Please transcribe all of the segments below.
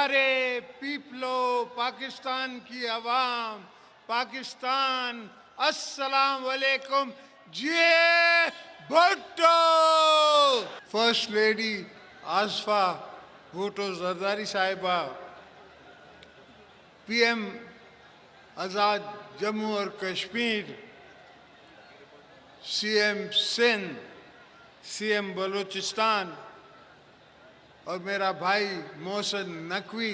प्यारे पीपलो, पाकिस्तान की आवाम, पाकिस्तान, अस्सलाम वालेकुम, जिए भुट्टो। फर्स्ट लेडी आसफा भुट्टो जरदारी साहिबा, पीएम आज़ाद जम्मू और कश्मीर, सीएम सिंध, सीएम बलूचिस्तान और मेरा भाई मोहसिन नकवी,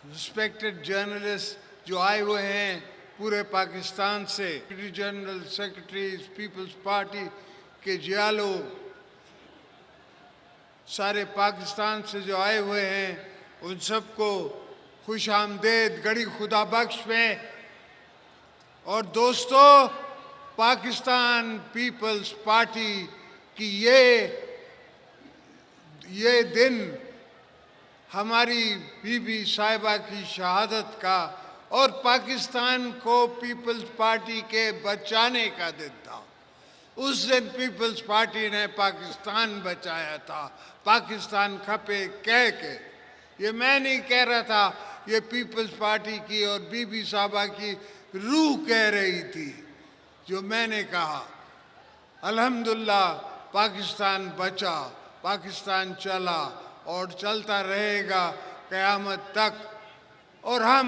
रिस्पेक्टेड जर्नलिस्ट जो आए हुए हैं पूरे पाकिस्तान से, secretary general, secretaries, people's party के जियालो, सारे पाकिस्तान से जो आए हुए हैं उन सबको खुश आमदेद गड़ी खुदा बख्श में। और दोस्तों, पाकिस्तान पीपल्स पार्टी की ये दिन हमारी बीबी साहिबा की शहादत का और पाकिस्तान को पीपल्स पार्टी के बचाने का दिन था। उस दिन पीपल्स पार्टी ने पाकिस्तान बचाया था, पाकिस्तान खपे कह के। ये मैं नहीं कह रहा था, ये पीपल्स पार्टी की और बीबी साहिबा की रूह कह रही थी जो मैंने कहा। अल्हम्दुलिल्लाह पाकिस्तान बचा, पाकिस्तान चला और चलता रहेगा क़यामत तक। और हम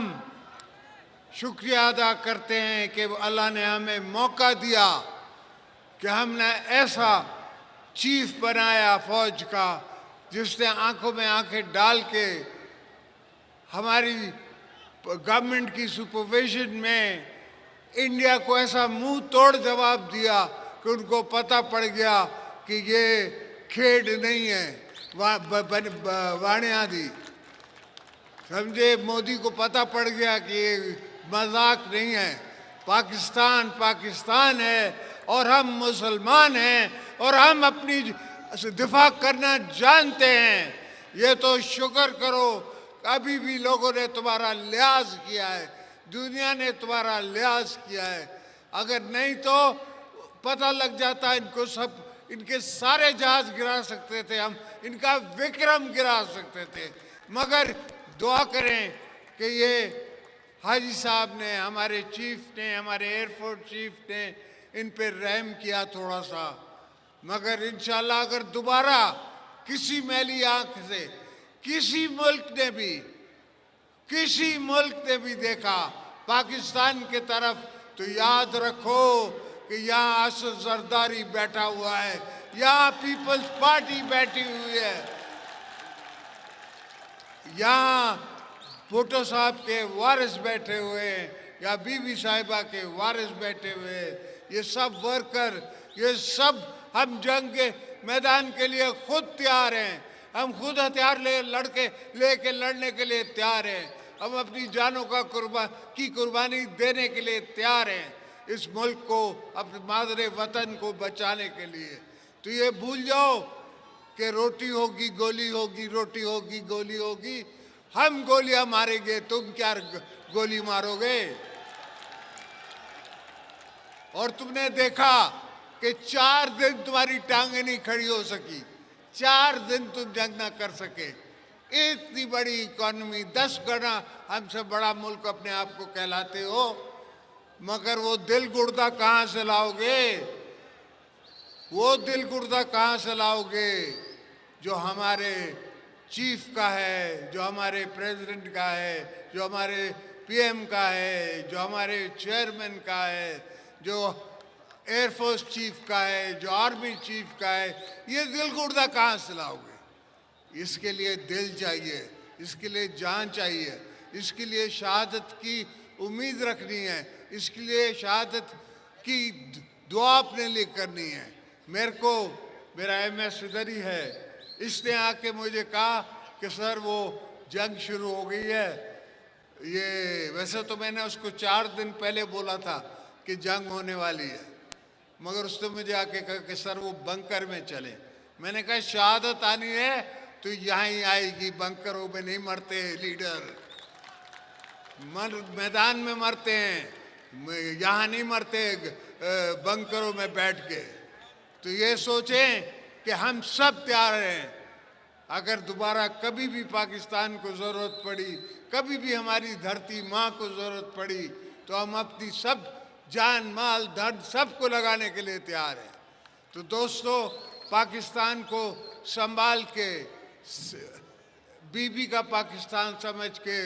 शुक्रिया अदा करते हैं कि अल्लाह ने हमें मौका दिया कि हमने ऐसा चीफ बनाया फौज का जिसने आंखों में आंखें डाल के हमारी गवर्नमेंट की सुपरविजन में इंडिया को ऐसा मुंह तोड़ जवाब दिया कि उनको पता पड़ गया कि ये खेड नहीं है, वाणिया दी समझे। मोदी को पता पड़ गया कि ये मजाक नहीं है। पाकिस्तान पाकिस्तान है और हम मुसलमान हैं और हम अपनी दिफा करना जानते हैं। ये तो शुक्र करो अभी भी लोगों ने तुम्हारा लिहाज किया है, दुनिया ने तुम्हारा लिहाज किया है। अगर नहीं तो पता लग जाता इनको सब, इनके सारे जहाज गिरा सकते थे हम, इनका विक्रम गिरा सकते थे। मगर दुआ करें कि ये हाजी साहब ने, हमारे चीफ ने, हमारे एयरफोर्स चीफ ने इन पे रहम किया थोड़ा सा। मगर इंशाल्लाह अगर दोबारा किसी मैली आंख से किसी मुल्क ने भी देखा पाकिस्तान के तरफ, तो याद रखो कि यहाँ असद जरदारी बैठा हुआ है, यहाँ पीपल्स पार्टी बैठी हुई है, यहाँ भुट्टो साहब के वारिस बैठे हुए हैं, या बीबी साहिबा के वारिस बैठे हुए हैं। ये सब वर्कर, ये सब हम जंग के मैदान के लिए खुद तैयार हैं। हम खुद हथियार लेके लड़ने के लिए तैयार हैं। हम अपनी जानों का कुर्बानी देने के लिए तैयार हैं इस मुल्क को, अपने मादरे वतन को बचाने के लिए। तो ये भूल जाओ कि रोटी होगी गोली होगी, रोटी होगी गोली होगी। हम गोलियां मारेंगे, तुम क्या गोली मारोगे? और तुमने देखा कि 4 दिन तुम्हारी टांगे नहीं खड़ी हो सकी, 4 दिन तुम जंग ना कर सके। इतनी बड़ी इकॉनमी, 10 गुना हमसे बड़ा मुल्क अपने आप को कहलाते हो, मगर वो दिल गुर्दा कहाँ से लाओगे? वो दिल गुर्दा कहाँ से लाओगे जो हमारे चीफ का है, जो हमारे प्रेसिडेंट का है, जो हमारे पीएम का है, जो हमारे चेयरमैन का है, जो एयरफोर्स चीफ का है, जो आर्मी चीफ का है? ये दिल गुर्दा कहाँ से लाओगे? इसके लिए दिल चाहिए, इसके लिए जान चाहिए, इसके लिए शहादत की उम्मीद रखनी है, इसके लिए शहादत की दुआ अपने लिए करनी है। मेरा MS इधर ही है, इसने आके मुझे कहा कि सर वो जंग शुरू हो गई है। ये वैसे तो मैंने उसको 4 दिन पहले बोला था कि जंग होने वाली है, मगर उसने मुझे आके कहा कि सर वो बंकर में चले। मैंने कहा शहादत आनी है तो यहाँ ही आएगी, बंकरों में नहीं मरते लीडर, मैदान में मरते हैं, यहाँ नहीं मरते बंकरों में बैठ के। तो ये सोचें कि हम सब तैयार हैं, अगर दोबारा कभी भी पाकिस्तान को ज़रूरत पड़ी, कभी भी हमारी धरती माँ को ज़रूरत पड़ी, तो हम अपनी सब जान माल धन सबको लगाने के लिए तैयार हैं। तो दोस्तों, पाकिस्तान को संभाल के, बीबी का पाकिस्तान समझ के,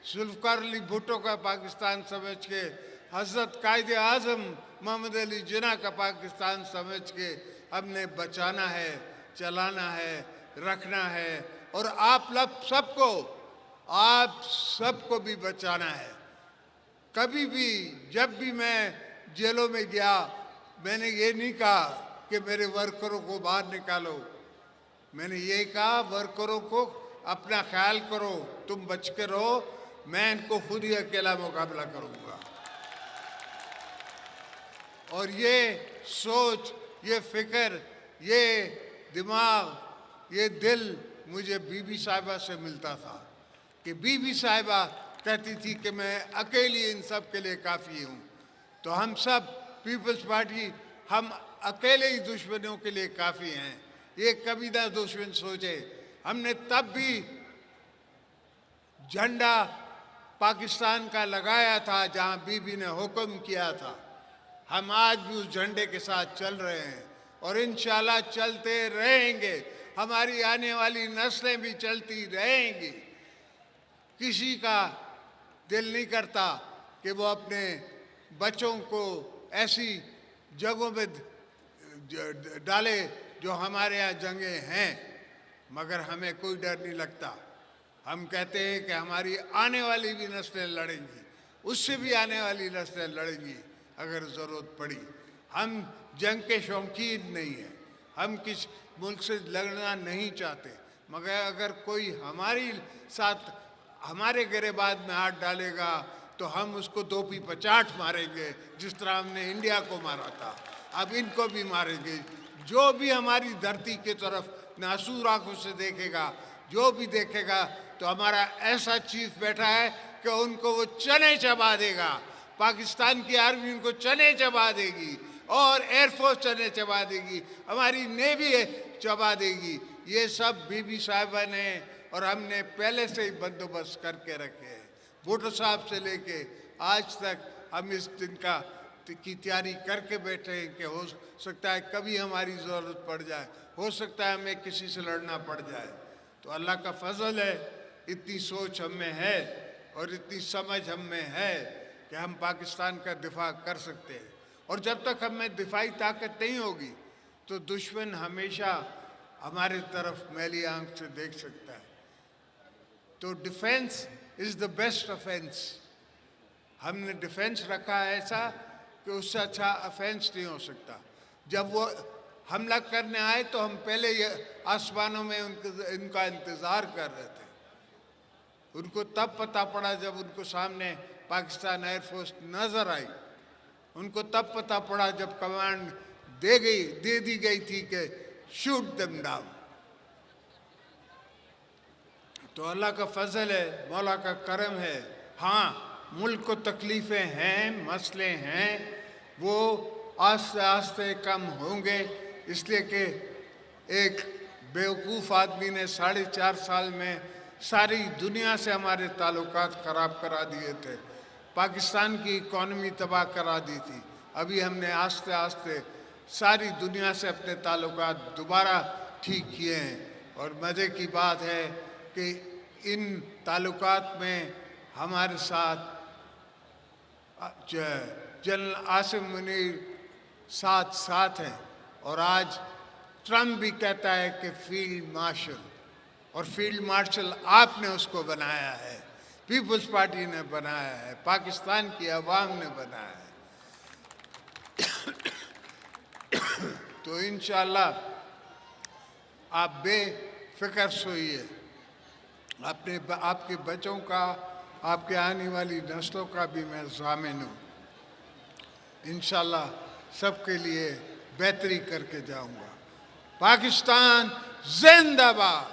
जुल्फ़िकार अली भुट्टो का पाकिस्तान समझ के, हज़रत कायदे आज़म मोहम्मद अली जिन्ना का पाकिस्तान समझ के हमने बचाना है, चलाना है, रखना है, और आप सबको भी बचाना है। कभी भी जब भी मैं जेलों में गया, मैंने ये नहीं कहा कि मेरे वर्करों को बाहर निकालो, मैंने ये कहा वर्करों को अपना ख्याल करो, तुम बच के रहो, मैं इनको खुद ही अकेला मुकाबला करूंगा। और ये सोच, ये फिक्र, ये दिमाग, ये दिल मुझे बीबी साहिबा से मिलता था कि बीबी साहिबा कहती थी कि मैं अकेली इन सब के लिए काफ़ी हूँ। तो हम सब पीपल्स पार्टी, हम अकेले ही दुश्मनों के लिए काफ़ी हैं, ये कभी ना दुश्मन सोचे। हमने तब भी झंडा पाकिस्तान का लगाया था जहाँ बीबी ने हुक्म किया था। हम आज भी उस झंडे के साथ चल रहे हैं और इंशाल्लाह चलते रहेंगे। हमारी आने वाली नस्लें भी चलती रहेंगी। किसी का दिल नहीं करता कि वो अपने बच्चों को ऐसी जगहों में डाले जो हमारे यहाँ जंगें हैं, मगर हमें कोई डर नहीं लगता। हम कहते हैं कि हमारी आने वाली भी नस्लें लड़ेंगी, उससे भी आने वाली नस्लें लड़ेंगी अगर ज़रूरत पड़ी। हम जंग के शौकीन नहीं हैं, हम किस मुल्क से लड़ना नहीं चाहते, मगर अगर कोई हमारी साथ हमारे गिरेबान में हाथ डालेगा तो हम उसको दो पी पचाट मारेंगे, जिस तरह हमने इंडिया को मारा था, अब इनको भी मारेंगे। जो भी हमारी धरती की तरफ नासूर आंखों से देखेगा, जो भी देखेगा, तो हमारा ऐसा चीफ बैठा है कि उनको वो चने चबा देगा। पाकिस्तान की आर्मी उनको चने चबा देगी और एयरफोर्स चने चबा देगी, हमारी नेवी चबा देगी। ये सब बीबी साहिबा ने और हमने पहले से ही बंदोबस्त करके रखे हैं। भुट्टो साहब से लेके आज तक हम इस दिन की तैयारी करके बैठे हैं कि हो सकता है कभी हमारी ज़रूरत पड़ जाए, हो सकता है हमें किसी से लड़ना पड़ जाए। तो अल्लाह का फजल है, इतनी सोच हम में है और इतनी समझ हम में है कि हम पाकिस्तान का दिफा कर सकते हैं। और जब तक हम में दिफाई ताकत नहीं होगी तो दुश्मन हमेशा हमारे तरफ मैली आंख से देख सकता है। तो defence is the best offence. हमने डिफेंस रखा है ऐसा कि उससे अच्छा ऑफेंस नहीं हो सकता। जब वो हमला करने आए तो हम पहले ये आसमानों में इनका इंतज़ार कर रहे थे। उनको तब पता पड़ा जब उनको सामने पाकिस्तान एयरफोर्स नज़र आई, उनको तब पता पड़ा जब कमांड दे दी गई थी कि शूट देम डाउन। तो अल्लाह का फजल है, मौला का करम है। हाँ, मुल्क को तकलीफ़ें हैं, मसले हैं, वो आस्ते आस्ते कम होंगे, इसलिए कि एक बेवकूफ़ आदमी ने 4.5 साल में सारी दुनिया से हमारे ताल्लुकात ख़राब करा दिए थे, पाकिस्तान की इकॉनमी तबाह करा दी थी। अभी हमने आस्ते आस्ते सारी दुनिया से अपने ताल्लुकात दोबारा ठीक किए हैं। और मज़े की बात है कि इन ताल्लुकात में हमारे साथ जनरल आसिम मुनीर साथ हैं, और आज ट्रम्प भी कहता है कि फील्ड मार्शल, और फील्ड मार्शल आपने उसको बनाया है, पीपल्स पार्टी ने बनाया है, पाकिस्तान की आवाम ने बनाया है। तो इंशाल्लाह आप बेफिक्र सोइए, आपके बच्चों का, आपके आने वाली नस्लों का भी मैं ज़ामिन हूँ। इंशाल्लाह सबके लिए बेहतरी करके जाऊँगा। पाकिस्तान जिंदाबाद।